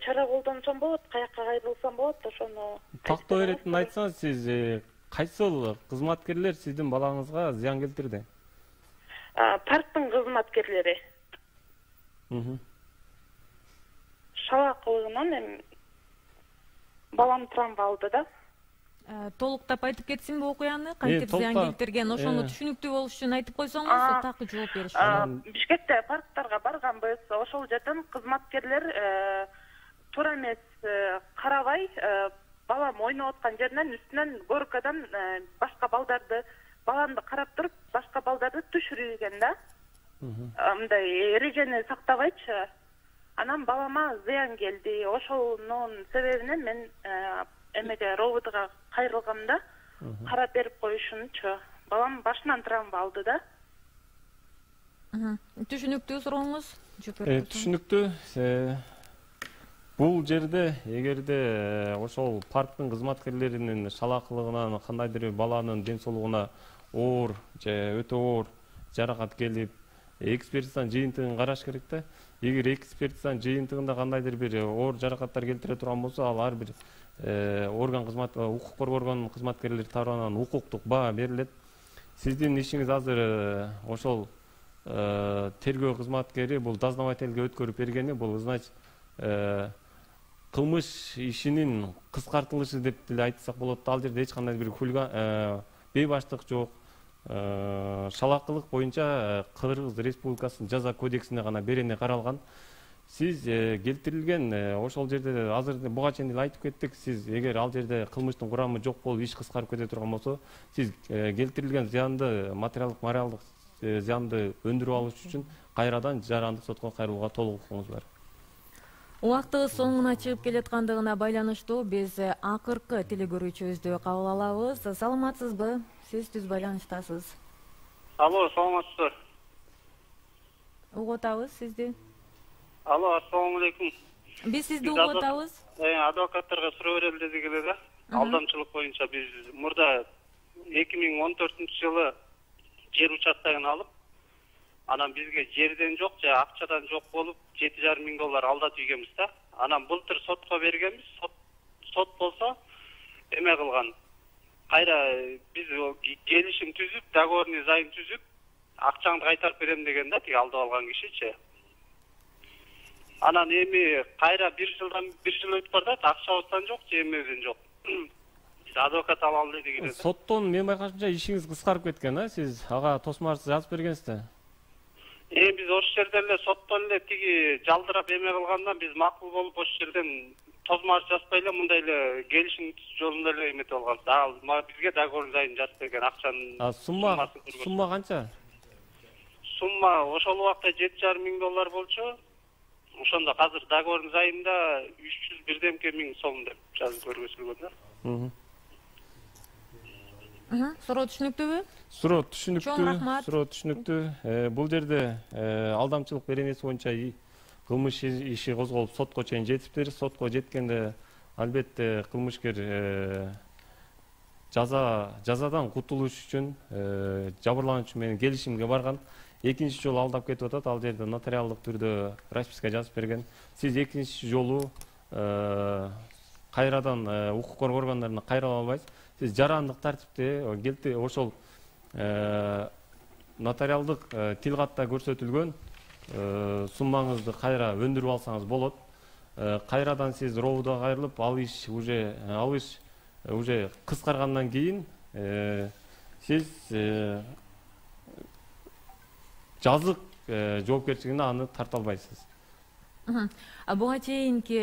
чара колдонсом болот, каякка кайрылсам болот, ошону Тактоо эретин айтсаңыз, сиз кайсыл кызматкерлер сиздин балаңызга зыян келтирди? Парктын кызматкерлери. Шалакылыгынан балам травма алды да. Толуктап айтып кетсинби окуяны, кантип зыян келтирген, ошону түшүнүктүү болуш үчүн айтып койсоңуз, так жооп бериш. Бишкекте парктарга барганбыз, ошол жерден кызматкерлер туура эмес карабай, балам ойноп аткан жеринен үстүнөн горкадан башка балдарды, баламды карап туруп, башка балдарды түшүргөн да. Мындай эрежени сактабайчы. Анан балама зыян келди. Ошонун себебинен мен эмеге роботга кайрылгамда карап берип коюшунчу. Балам башынан травма алды да. Түшүнүктүү сурооңуз? Түшүнүктүү. Бул жерде эгерде ошол парктын кызматкерлеринин шалакылыгынан кандайдыр бир баланын ден соолугуна оор же өтө оор жаракат келип, экспертизанын жыйынтыгын караш керек да. Эгер экспертизанын жыйынтыгында кандайдыр бир оор жаракаттар келтире турган болсо, ал ар бир орган укук коргоо органынын кызматкерлери тарабынан укуктук баа берилет. Сиздин ишиңиз азыр ошол тергөө кызматкери бул дознавательге өткөрүп бергени, бул значит кылмыш ишинин кыскартылышы деп деле айтсак болот. Ал жерде эч кандай бир хулиган бейбаштык жок. Шалакылык боюнча Кыргыз Республикасынын жаза кодексине гана берене каралган. Сиз келтирилген ошол жерде азыр буга чейин эле айтып кеттик, сиз эгер ал жерде кылмыштын курамы жок болуп иш кыскарып кете турган болсо, сиз келтирилген зыянды, материалдык, моралдык зыянды өндүрүп алыш үчүн кайрадан жарандык сотко кайрылууга толук укугуңуз бар. Убактыбыз соңуна чыгып келаткандыгына байланыштуу биз акыркы телегөрүүчүбүздү кабыл алабыз. Саламатсызбы? Сиз түз байланыштасыз. Алло, саламатсызбы? Угуп атабыз сизди. Алло, ассаламу алейкум. Биз сизди угуп атабыз. Адвокаттарга суроо берели дедик эле да. Алдамчылык боюнча биз мурда 2014-жылы жер участогун алып, анан бизге жерден жок же акчадан жок болуп $7,5 миң алдатып ийгенбиз да. Анан былтыр сотко бергенбиз. Сот болсо эме кылган. Кайра биз келишим түзүп, договорный займ түзүп, акчаңды кайтарып берем деген да, тиги алдап алган кишичи. Анан эми кайра 1 жыл өтүп барат, акчабыздан жок, же эмебизден жок. Биз адвокат алалы дедик эле. Соттон мен байкашымча ишиңиз кыскарып кеткен, Сиз ага тосмарсы жазып бергенсиз да. Биз ошол жерде эле соттон эле тиги жалдырап эме кылгандан биз макул болуп ошол жерден тосмарс жазбай эле мындай эле келишим жолунда эле эметип алганбыз. Ал бизге договорный займ жазып берген акчанын сумма канча? Сумма ошол убакта $7,5 миң болчу. ошондо азыр договордун жайында 301 миң сом деп жазып көргөзүлгөн да. Суроо түшүнүктүүбү? Суроо түшүнүктүү. Чоң рахмат. Суроо түшүнүктүү. Бул жерде алдамчылык беренеси боюнча кылмыш иши козголуп сотко чейин жетиптир. Сотко жеткенде албетте кылмышкер жазадан кутулуш үчүн жабырлануучу менен келишимге барган. Экинчи жолу алдап кетип атат. Ал жерде нотариалдык түрдө расписка жазып берген. Сиз экинчи жолу кайрадан укук коргоо органдарына кайрыла албайсыз. Сиз жарандык тартипте ошол нотариалдык тилкатта көрсөтүлгөн суммаңызды кайра өндүрүп алсаңыз болот. Кайрадан сиз роуда кайрылып, ал иш уже кыскаргандан кийин сиз жазык жоопкерчилигине аны тарта албайсыз. Буга чейинки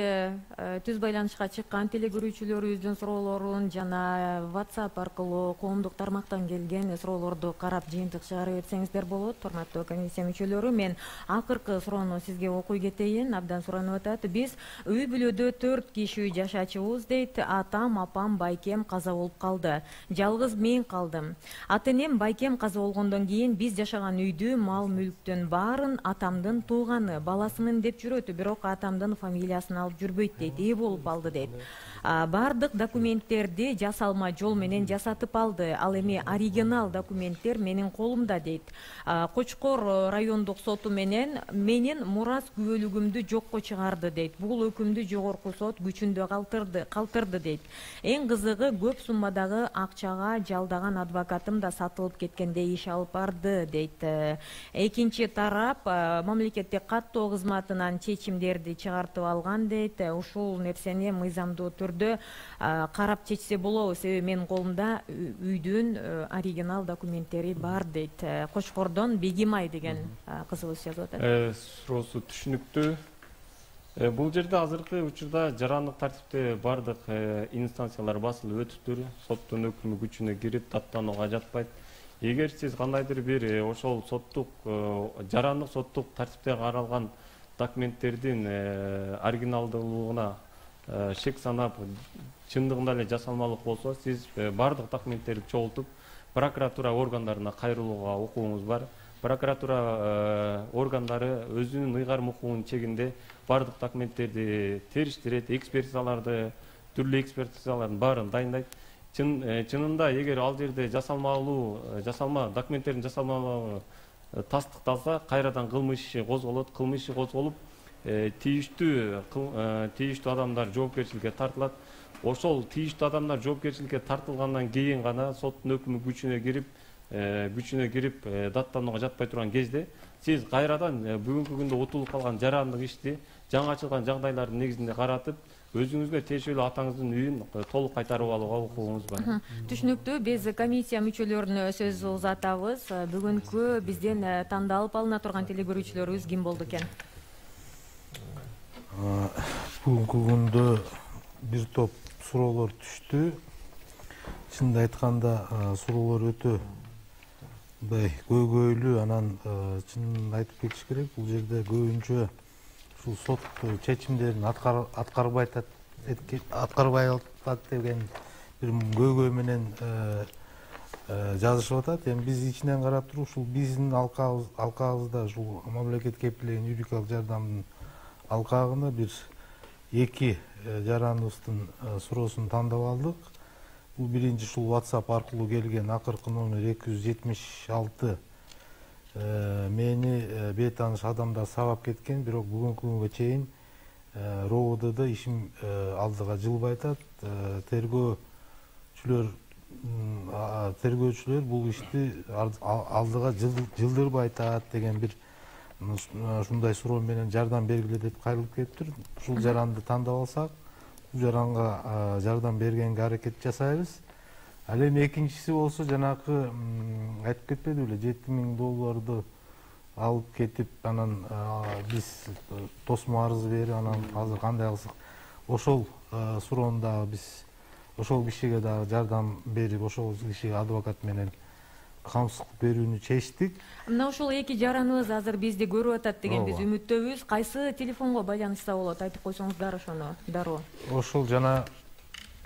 түз байланышка чыккан телегөрүүчүлөрүбүздүн суроолорун жана WhatsApp аркылуу коомдук тармактан келген суроолорду карап жыйынтык чыгарып берсеңиздер болот. Урматтуу комиссия мүчөлөрү, мен акыркы суроону сизге окуй кетейин. Абдан суранып атат. Биз үй бүлөдө 4 киши жашачубуз дейт. Атам, апам, байкем каза болуп калды. Жалгыз мен калдым. Ата-энем байкем каза болгондон кийин биз жашаган үйдү, мал мүлктүн баарын атамдын тууганы, баласынын деп жүрөт. Бирок атамдын фамилиясын алып жүрбөйт дейт. Ээ болуп алды дейт. Бардык документтерди жасалма жол менен жасатып алды. Ал эми оригинал документтер менин колумда дейт. Кочкор райондук соту менен менин мурас күбөлүгүмдү жокко чыгарды дейт. Бул өкүмдү жогорку сот күчүндө калтырды дейт. Эң кызыгы, көп суммадагы акчага жалдаган адвокатым да сатылып кеткенде иш алып барды дейт. Экинчи тарап мамлекеттик каттоо кызматынан чечимдерди чыгартып алган дейт. Ушул нерсени мыйзамдуу түрдө карап чечсе болобу, себеби менин колумда үйдүн оригинал документтери бар дейт. Кочкордон Бегимай деген кызыбыз жазып атат. Суроосу түшүнүктүү. Бул жерде азыркы учурда жарандык тартипте бардык инстанциялар басылып өтүптүр. Соттун өкүмү күчүнө кирип, даттанууга жатпайт. Эгер сиз кандайдыр бир ошол жарандык соттук тартипте каралган документтердин оригиналдуулугуна шек санап, чындыгында эле жасалмалык болсо, сиз бардык документтерди чогултуп прокуратура органдарына кайрылууга укугуңуз бар. Прокуратура органдары өзүнүн ыйгарым укугунун чегинде бардык документтерди териштирет, экспертизаларды, түрлүү экспертизалардын баарын дайындайт. Чынында эгер ал жерде жасалма документтердин жасалмалыгы тастыкталса, кайрадан кылмыш иши козголот. Кылмыш иши козголуп, тийиштүү адамдар жоопкерчиликке тартылат. Ошол тийиштүү адамдар жоопкерчиликке тартылгандан кийин гана соттун өкүмү күчүнө кирип даттанууга жатпай турган кезде сиз кайрадан бүгүнкү күндө утулуп калган жарандык ишти жаңы ачылган жагдайлардын негизинде каратып, өзүңүзгө тиешелүү атаңыздын үйүн толук кайтарып алууга укугуңуз бар. Түшүнүктүү. Биз комиссия мүчөлөрүнө сөз узатабыз. Бүгүнкү бизден тандалып алына турган телегөрүүчүлөрүбүз ким болду экен? Бүгүнкү күндө бир топ суроолор түштү. Чынында айтканда суроолор өтө көйгөйлүү, анан чынын айтып кетиш керек. Бул жерде көбүнчө ушул сот чечимдерин аткарбай атат деген бир көйгөй менен жазышып атат. Эми биз ичинен карап туруп, ушул биздин алкагыбызда ушул мамлекет кепилдеген юридикалык жардамдын алкагына бир 2 жарандыбыздын суроосун тандап алдык. Бул биринчи ушул WhatsApp аркылуу келген акыркы номер 276. Мени бейтааныш адамдар сабап кеткен, бирок бүгүнкү күнгө чейин РОВДда ишим алдыга жылбай атат. Тергөөчүлөр бул ишти алдыга жылдырбай атат деген бир ушундай суроо менен жардам бергиле деп кайрылып кетиптир. Ушул жаранды тандап алсак, бул жаранга жардам бергенге аракет жасайбыз. Ал эми экинчиси болсо, жанакы айтып кетпеди беле, $7,000 алып кетип, анан биз тосмо арыз берип, анан азыр кандай кылсак, ошол суроону дагы биз ошол кишиге дагы жардам берип, ошол кишиге адвокат менен камсыздык берүүнү чечтик. Мына ошол эки жараныбыз азыр бизди көрүп атат деген биз үмүттөбүз. Кайсы телефонго байланышса болот, айтып койсоңуздар ошону дароо. Ошол жана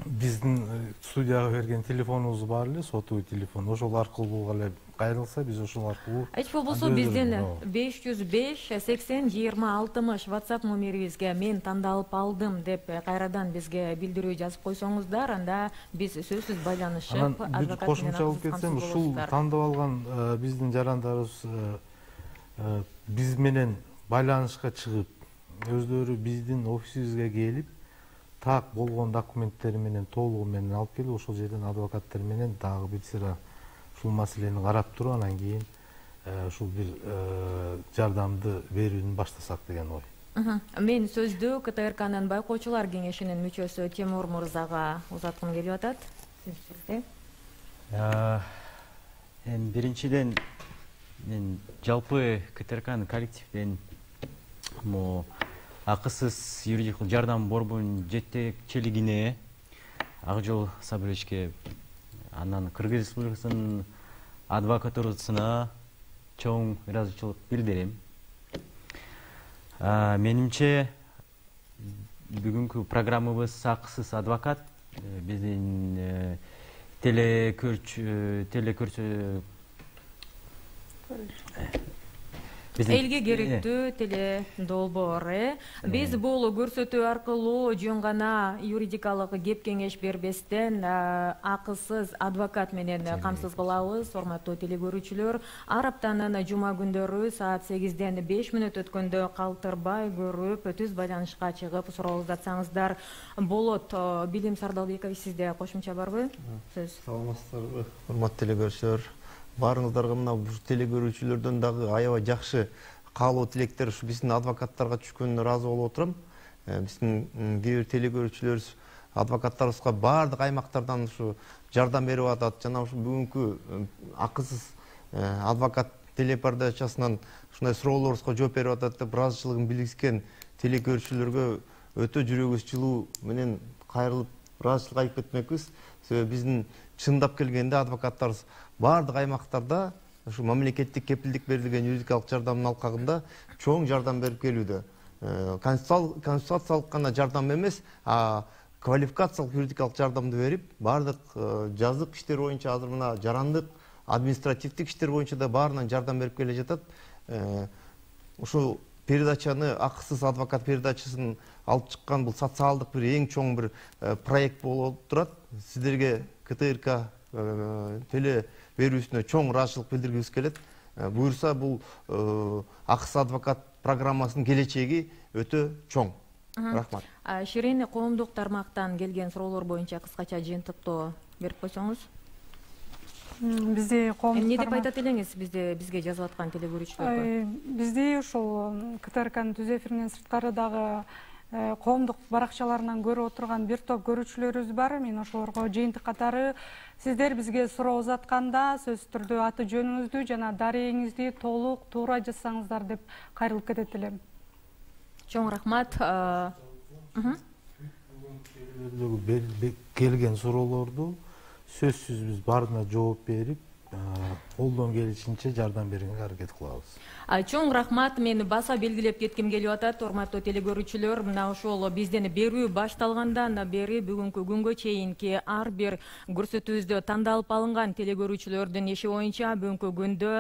биздин студияга берген телефонубуз бар эле, сотовый телефон. Ошол аркылуу эле кайрылса, биз ошол аркылуу. Эч болбосо биздин 505-80-20-60 WhatsApp номерибизге мен тандалып алдым деп кайрадан бизге билдирүү жазып койсоңуздар, анда биз сөзсүз байланышып адвокат менен кошумча алып кетсем, ушул тандап алган биздин жарандарыбыз биз менен байланышка чыгып, өздөрү биздин офисибизге келип, так болгон документтери менен толугу менен алып келип, ошол жерден адвокаттар менен дагы бир сыра ушул маселени карап туруп, анан кийин ушул бир жардамды берүүнү баштасак деген ой. Мен сөздү КТРКнын байкоочулар кеңешинин мүчөсү Тимур мырзага узаткым келип атат. Биринчиден мен жалпы КТРКнын коллективден акысыз юридикалык жардам борборунун жетекчилигине Акжол Сабыровичке, анан Кыргыз Республикасынын адвокатурасына чоң ыраазычылык билдирем. Менимче бүгүнкү программабыз акысыз адвокат, биздин элге керектүү теле долбоор. Биз бул көрсөтүү аркылуу жөн гана юридикалык кеп кеңеш бербестен акысыз адвокат менен камсыз кылабыз. Урматтуу теле көрүүчүлөр, ар аптанын жума күндөрү саат 8-ден 5 мүнөт өткөндө калтырбай көрүп, түз байланышка чыгып суроо узатсаңыздар болот. Билим Сардалбекович, сизде кошумча барбы? Сөз. Саламатсыздарбы, урматтуу теле көрүүчүлөр. Барыңыздарга мына теле көрүүчүлөрдөн дагы аябай жакшы каалоо тилектер ушу биздин адвокаттарга түшкөнүнө ыраазы болуп отурам. Биздин кээ бир теле көрүүчүлөрүбүз адвокаттарыбызга баардык аймактардан ушу жардам берип атат. Жана ушу бүгүнкү акысыз адвокат телепередачасынан ушундай суроолорубузга жооп берип атат деп ыраазычылыгын билдирген теле көрүүчүлөргө өтө жүрөгүбүз жылуу менен кайрылып ыраазычылык айтып кетмекпиз. Себеби биздин чындап келгенде адвокаттарыбыз баардык аймактарда ушу мамлекеттик кепилдик берилген юридикалык жардамдын алкагында чоң жардам берип келүүдө. Консультациялык гана жардам эмес, квалификациялык юридикалык жардамды берип, баардык жазык иштер боюнча азыр мына жарандык, административдик иштер боюнча да баарынан жардам берип келе жатат. Ушул передачаны, акысыз адвокат передачасын алып чыккан бул социалдык бир эң чоң бир проект болуп турат. Сиздерге КТРК теле берүүсүнө чоң ыраазычылык билдиргибиз келет. Буюрса бул акысыз адвокат программасынын келечеги өтө чоң. Рахмат. Ширин коомдук тармактан келген суроолор боюнча кыскача жыйынтыктоо берип койсоңуз. Бизде коомдук эмне деп айтат элеңиз бизге жазып аткан теле көрүүчүлөр? Бизде ушул КТРКнын түз эфиринен сырткары дагы коомдук баракчаларынан көрүп отурган бир топ көрүүчүлөрүбүз бар. Мен ошолорго жыйынтык катары сиздер бизге суроо узатканда сөзсүз түрдө аты жөнүңүздү жана дарегиңизди толук туура жазсаңыздар деп кайрылып кетет элем. Чоң рахмат. Келген суроолорду сөзсүз биз баарына жооп берип, колдон келишинче жардам берүүгө аракет кылабыз. Чоң рахмат, мен баса белгилеп кетким келип атат, урматтуу теле көрүүчүлөр. Мына ошол бизден берүү башталгандан бери бүгүнкү күнгө чейинки ар бир көрсөтүүбүздө тандалып алынган теле көрүүчүлөрдүн иши боюнча бүгүнкү күндө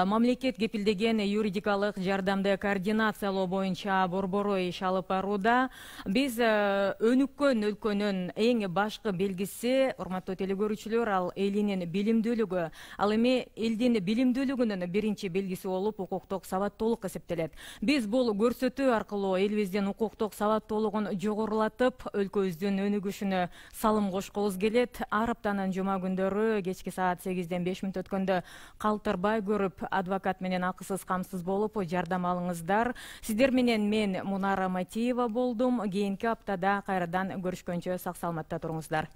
мамлекет кепилдеген юридикалык жардамды координациялоо боюнча борбору иш алып барууда. Биз өнүккөн өлкөнүн эң башкы белгиси, урматтуу теле көрүүчүлөр, ал элинин билимдүүлүгү. Ал эми элдин билимдүүлүгүнүн биринчи белгиси болуп укуктук сабаттуулук эсептелет. Биз бул көрсөтүү аркылуу элибиздин укуктук сабаттуулугун жогорулатып, өлкөбүздүн өнүгүшүнө салым кошкубуз келет. Ар аптанын жума күндөрү кечки саат 8-ден 5 мүнөт өткөндө калтырбай көрүп, адвокат менен акысыз камсыз болуп жардам алыңыздар. Сиздер менен мен Мунара Матиева болдум. Кийинки аптада кайрадан көрүшкөнчө сак саламатта туруңуздар.